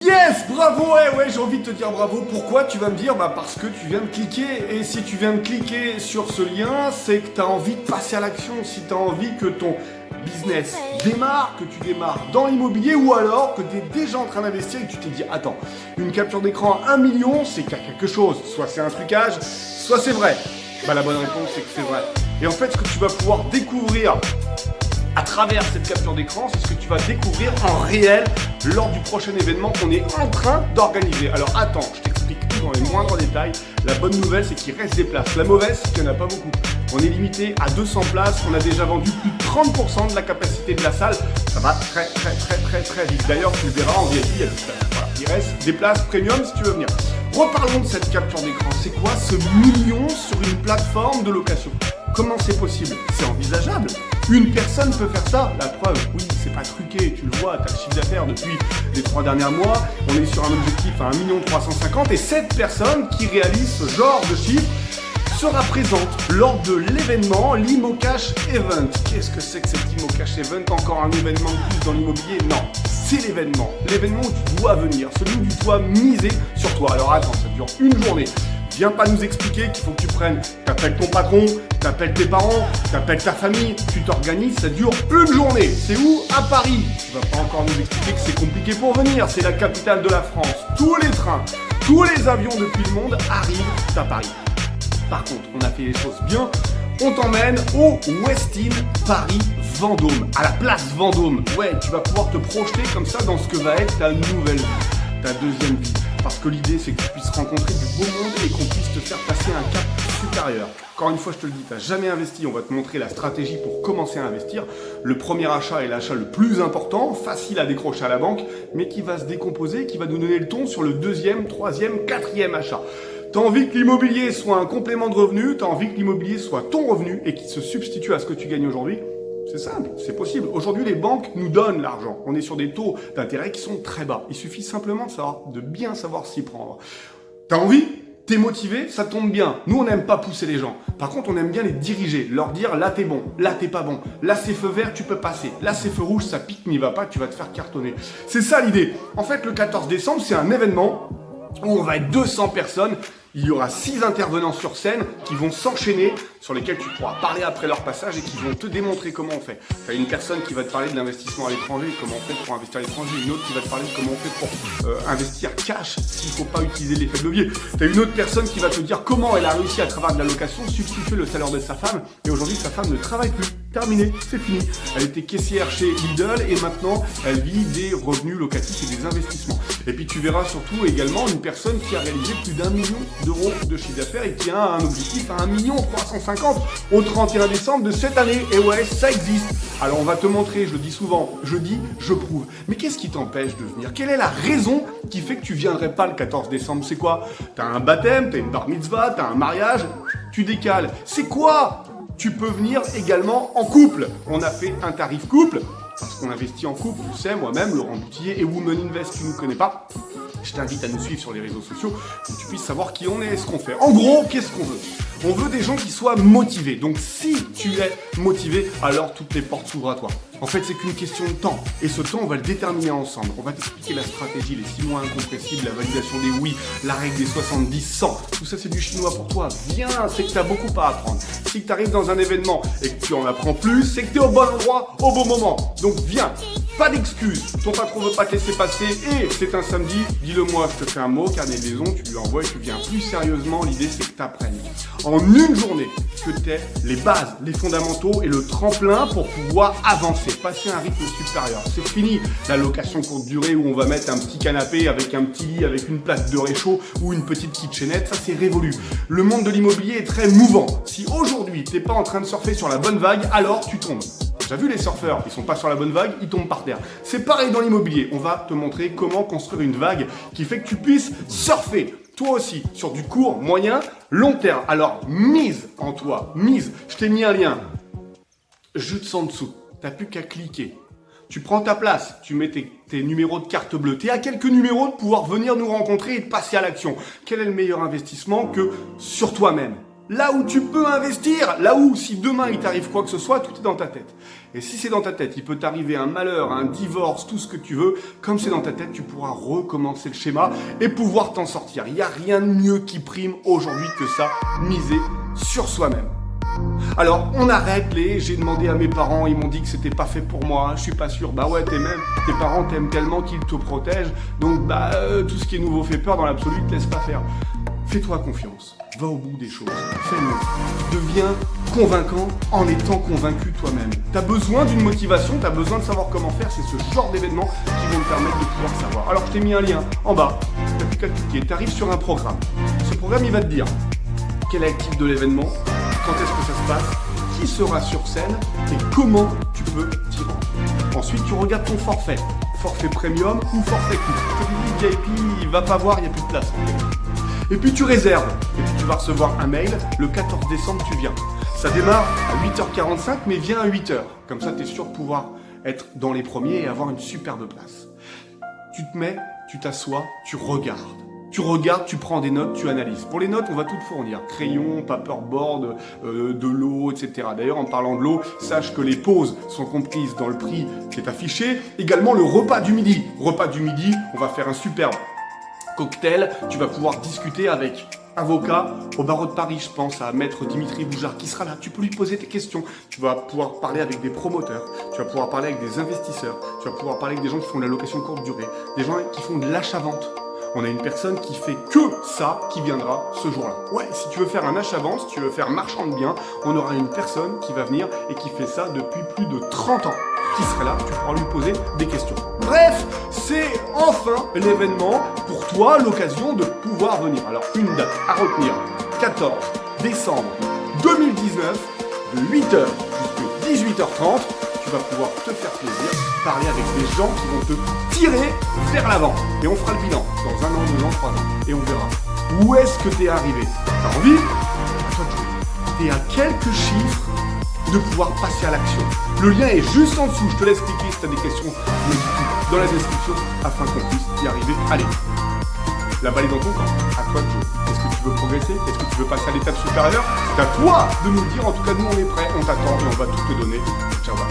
Yes, bravo, ouais, j'ai envie de te dire bravo. Pourquoi? Tu vas me dire, parce que tu viens de cliquer. Et si tu viens de cliquer sur ce lien, c'est que tu as envie de passer à l'action. Si tu as envie que ton business démarre, que tu démarres dans l'immobilier, ou alors que tu es déjà en train d'investir et que tu t'es dit, attends, une capture d'écran à 1 million, c'est qu'il y a quelque chose. Soit c'est un trucage, soit c'est vrai. La bonne réponse, c'est que c'est vrai. Et en fait, ce que tu vas pouvoir découvrir à travers cette capture d'écran, c'est ce que tu vas découvrir en réel lors du prochain événement qu'on est en train d'organiser. Alors attends, je t'explique tout dans les moindres détails. La bonne nouvelle, c'est qu'il reste des places. La mauvaise, c'est qu'il n'y en a pas beaucoup. On est limité à 200 places. On a déjà vendu plus de 30% de la capacité de la salle. Ça va très vite. D'ailleurs, tu le verras en VIP, il y a des places. Voilà. Il reste des places premium si tu veux venir. Reparlons de cette capture d'écran. C'est quoi ce million sur une plateforme de location? Comment c'est possible? C'est envisageable. Une personne peut faire ça. La preuve, oui, c'est pas truqué, tu le vois, tu as le chiffre d'affaires depuis les 3 derniers mois. On est sur un objectif à 1 350 000 et cette personne qui réalise ce genre de chiffre sera présente lors de l'événement l'ImoCash Event. Qu'est-ce que c'est que cet ImoCash Event? Encore un événement de plus dans l'immobilier? Non, c'est l'événement. L'événement où tu dois venir, celui où tu dois miser sur toi. Alors attends, ça dure une journée. Viens pas nous expliquer qu'il faut que tu prennes, t'appelles ton patron, t'appelles tes parents, t'appelles ta famille, tu t'organises, ça dure une journée. C'est où? À Paris. Tu vas pas encore nous expliquer que c'est compliqué pour venir, c'est la capitale de la France. Tous les trains, tous les avions depuis le monde arrivent à Paris. Par contre, on a fait les choses bien, on t'emmène au Westin Paris Vendôme, à la place Vendôme. Ouais, tu vas pouvoir te projeter comme ça dans ce que va être ta nouvelle vie, ta deuxième vie. Parce que l'idée, c'est que tu puisses rencontrer du beau monde et qu'on puisse te faire passer un cap supérieur. Encore une fois, je te le dis, tu n'as jamais investi, on va te montrer la stratégie pour commencer à investir. Le premier achat est l'achat le plus important, facile à décrocher à la banque, mais qui va se décomposer, qui va nous donner le ton sur le deuxième, troisième, quatrième achat. Tu as envie que l'immobilier soit un complément de revenu, tu as envie que l'immobilier soit ton revenu et qu'il se substitue à ce que tu gagnes aujourd'hui. C'est simple, c'est possible. Aujourd'hui, les banques nous donnent l'argent. On est sur des taux d'intérêt qui sont très bas. Il suffit simplement de bien savoir s'y prendre. T'as envie? T'es motivé? Ça tombe bien. Nous, on n'aime pas pousser les gens. Par contre, on aime bien les diriger, leur dire là t'es bon, là t'es pas bon, là c'est feu vert, tu peux passer, là c'est feu rouge, ça pique, n'y va pas, tu vas te faire cartonner. C'est ça l'idée. En fait, le 14 décembre, c'est un événement où on va être 200 personnes. Il y aura 6 intervenants sur scène qui vont s'enchaîner, sur lesquels tu pourras parler après leur passage et qui vont te démontrer comment on fait. Tu as une personne qui va te parler de l'investissement à l'étranger, comment on fait pour investir à l'étranger, une autre qui va te parler de comment on fait pour investir cash s'il ne faut pas utiliser l'effet de levier. Tu as une autre personne qui va te dire comment elle a réussi à travers de la location, substituer le salaire de sa femme et aujourd'hui sa femme ne travaille plus. Terminé, c'est fini. Elle était caissière chez Lidl et maintenant elle vit des revenus locatifs et des investissements. Et puis tu verras surtout également une personne qui a réalisé plus d'1 million d'euros de chiffre d'affaires et qui a un objectif à 1 350 000 au 31 décembre de cette année. Et ouais, ça existe. Alors on va te montrer, je le dis souvent, je dis, je prouve. Mais qu'est-ce qui t'empêche de venir? Quelle est la raison qui fait que tu viendrais pas le 14 décembre? C'est quoi? T'as un baptême, t'as une bar mitzvah, t'as un mariage, tu décales. C'est quoi? Tu peux venir également en couple. On a fait un tarif couple, parce qu'on investit en couple, tu sais, moi-même, Laurent Boutillier et Women Invest, tu ne nous connais pas. Je t'invite à nous suivre sur les réseaux sociaux pour que tu puisses savoir qui on est et ce qu'on fait. En gros, qu'est-ce qu'on veut? On veut des gens qui soient motivés. Donc si tu es motivé, alors toutes les portes s'ouvrent à toi. En fait, c'est qu'une question de temps. Et ce temps, on va le déterminer ensemble. On va t'expliquer la stratégie, les 6 mois incompressibles, la validation des oui, la règle des 70-100. Tout ça, c'est du chinois pour toi. Viens, c'est que tu as beaucoup à apprendre. Si tu arrives dans un événement et que tu en apprends plus, c'est que tu es au bon endroit, au bon moment. Donc viens. Pas d'excuses, ton patron veut pas te laisser passer et c'est un samedi, dis-le moi, je te fais un mot, carnet de liaison, tu lui envoies et tu viens. Plus sérieusement, l'idée c'est que tu apprennes en une journée que tu aies les bases, les fondamentaux et le tremplin pour pouvoir avancer, passer à un rythme supérieur. C'est fini la location courte durée où on va mettre un petit canapé avec un petit lit, avec une place de réchaud ou une petite kitchenette, ça c'est révolu. Le monde de l'immobilier est très mouvant. Si aujourd'hui t'es pas en train de surfer sur la bonne vague, alors tu tombes. T'as vu les surfeurs, ils sont pas sur la bonne vague, ils tombent par terre. C'est pareil dans l'immobilier. On va te montrer comment construire une vague qui fait que tu puisses surfer, toi aussi, sur du court, moyen, long terme. Alors, mise en toi, mise. Je t'ai mis un lien juste en dessous. T'as plus qu'à cliquer. Tu prends ta place, tu mets tes numéros de carte bleue. Tu es à quelques numéros de pouvoir venir nous rencontrer et de passer à l'action. Quel est le meilleur investissement que sur toi-même? là où tu peux investir, là où si demain il t'arrive quoi que ce soit, tout est dans ta tête. Et si c'est dans ta tête, il peut t'arriver un malheur, un divorce, tout ce que tu veux, comme c'est dans ta tête, tu pourras recommencer le schéma et pouvoir t'en sortir. Il n'y a rien de mieux qui prime aujourd'hui que ça, miser sur soi-même. Alors, on arrête j'ai demandé à mes parents, ils m'ont dit que c'était pas fait pour moi, je suis pas sûr. Bah ouais, tes parents t'aiment tellement qu'ils te protègent, donc tout ce qui est nouveau fait peur, dans l'absolu, te laisse pas faire. Fais-toi confiance, va au bout des choses, fais-le. Deviens convaincant en étant convaincu toi-même. T'as besoin d'une motivation, t'as besoin de savoir comment faire, c'est ce genre d'événements qui vont te permettre de pouvoir savoir. Alors, je t'ai mis un lien en bas, t'as plus qu'à cliquer, t'arrives sur un programme. Ce programme, il va te dire quel est le type de l'événement, quand est-ce que ça se passe, qui sera sur scène et comment tu peux t'y rendre. Ensuite, tu regardes ton forfait premium ou forfait coupe. VIP, il va pas voir, il n'y a plus de place. Et puis tu réserves, et puis tu vas recevoir un mail, le 14 décembre tu viens. Ça démarre à 8h45, mais viens à 8h. Comme ça, tu es sûr de pouvoir être dans les premiers et avoir une superbe place. Tu te mets, tu t'assois, tu regardes. Tu regardes, tu prends des notes, tu analyses. Pour les notes, on va tout te fournir. Crayon, paperboard, de l'eau, etc. D'ailleurs, en parlant de l'eau, sache que les pauses sont comprises dans le prix qui est affiché. Également le repas du midi. Repas du midi, on va faire un superbe cocktail. Tu vas pouvoir discuter avec avocat au barreau de Paris, je pense à maître Dimitri Boujard qui sera là. Tu peux lui poser tes questions. Tu vas pouvoir parler avec des promoteurs. Tu vas pouvoir parler avec des investisseurs. Tu vas pouvoir parler avec des gens qui font de la location courte durée. Des gens qui font de l'achat-vente. On a une personne qui fait que ça qui viendra ce jour-là. Ouais, si tu veux faire un achat-vente, si tu veux faire marchand de biens, on aura une personne qui va venir et qui fait ça depuis plus de 30 ans. Qui serait là, tu pourras lui poser des questions. Bref, c'est enfin l'événement pour toi, l'occasion de pouvoir venir. Alors, une date à retenir, 14 décembre 2019, de 8h jusqu'à 18h30. Tu vas pouvoir te faire plaisir, parler avec des gens qui vont te tirer vers l'avant. Et on fera le bilan dans 1 an, 2 ans, 3 ans. Et on verra où est-ce que tu es arrivé. T'as envie? À toi de jouer. T'es à quelques chiffres de pouvoir passer à l'action. Le lien est juste en dessous. Je te laisse cliquer si tu as des questions dans la description afin qu'on puisse y arriver. Allez, la balle est dans ton camp. À toi de jouer. Est-ce que tu veux progresser? Est-ce que tu veux passer à l'étape supérieure? C'est à toi de nous le dire. En tout cas, nous, on est prêts, on t'attend et on va tout te donner. Ciao, bye.